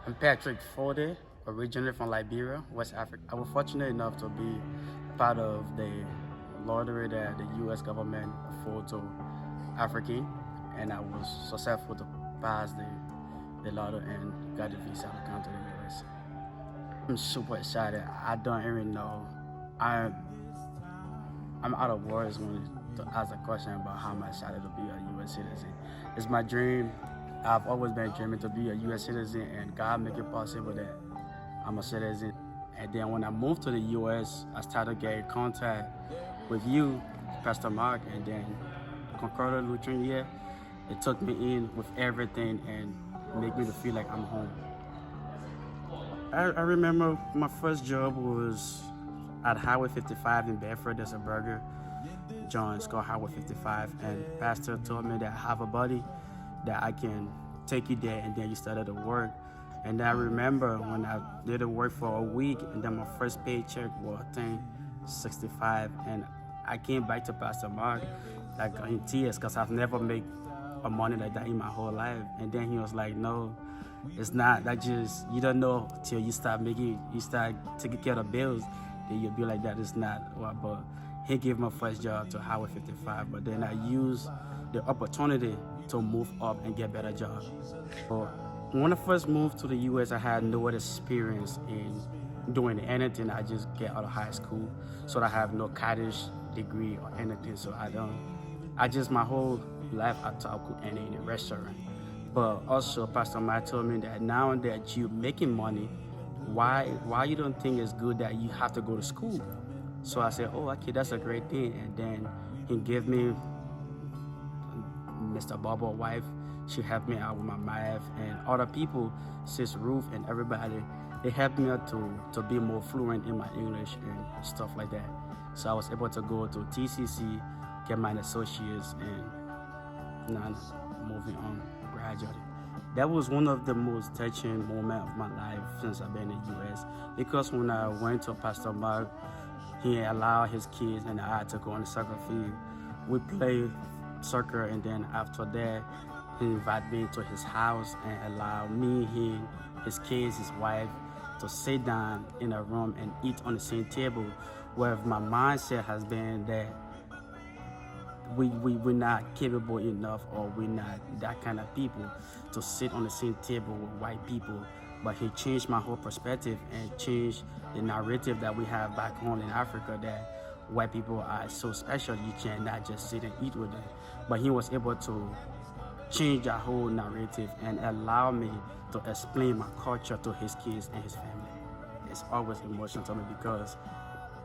I'm Patrick Forde, originally from Liberia, West Africa. I was fortunate enough to be part of the lottery that the U.S. government afforded to African, and I was successful to pass the lottery and got the visa to come to the U.S. I'm super excited. I don't even know. I'm out of words when to ask a question about how I'm excited to be a U.S. citizen. It's my dream. I've always been dreaming to be a U.S. citizen, and God make it possible that I'm a citizen. And then when I moved to the U.S., I started getting contact with you, Pastor Mark, and then Concordia Lutheran here. It took me in with everything and make me to feel like I'm home. I remember my first job was at Highway 55 in Bedford. There's a burger joint, it's called Highway 55, and Pastor told me that I have a buddy that I can take you there, and then you started to work. And I remember when I did the work for a week, and then my first paycheck was I think 65, and I came back to Pastor Mark like in tears because I've never made a money like that in my whole life. And then he was like, no, it's not. That just, you don't know till you start taking care of bills, then you'll be like that. It's not. Well, but he gave my first job to Highway 55, but then I used the opportunity to move up and get better jobs. So when I first moved to the U.S., I had no experience in doing anything. I just get out of high school, so I have no college degree or anything. So my whole life I thought I could end in a restaurant. But also, Pastor Matt told me that now that you're making money, why you don't think it's good that you have to go to school? So I said, oh, okay, that's a great thing. And then he gave me Mr. Barbara's wife. She helped me out with my math, and other people, Sis Ruth and everybody, they helped me out to be more fluent in my English and stuff like that. So I was able to go to TCC, get my associates, and now moving on, graduating. That was one of the most touching moments of my life since I've been in the U.S. Because when I went to Pastor Mark, he allowed his kids and I to go on the soccer field. We played soccer, and then after that, he invited me to his house and allowed me, him, his kids, his wife, to sit down in a room and eat on the same table, where my mindset has been that we're not capable enough, or we're not that kind of people to sit on the same table with white people. But he changed my whole perspective and changed the narrative that we have back home in Africa, that white people are so special, you cannot just sit and eat with them. But he was able to change that whole narrative and allow me to explain my culture to his kids and his family. It's always emotional to me because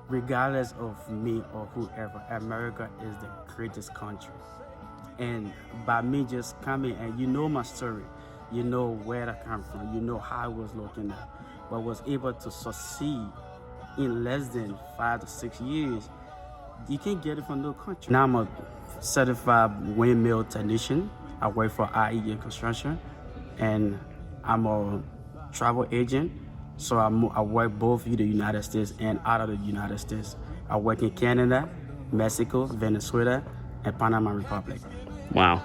regardless of me or whoever, America is the greatest country. And by me just coming, and you know my story, you know where I come from, you know how I was looking at, but was able to succeed in less than 5 to 6 years, you can't get it from no country. Now I'm a certified windmill technician. I work for IE Construction, and I'm a travel agent. So I work both in the United States and out of the United States. I work in Canada, Mexico, Venezuela, and Panama Republic. Wow.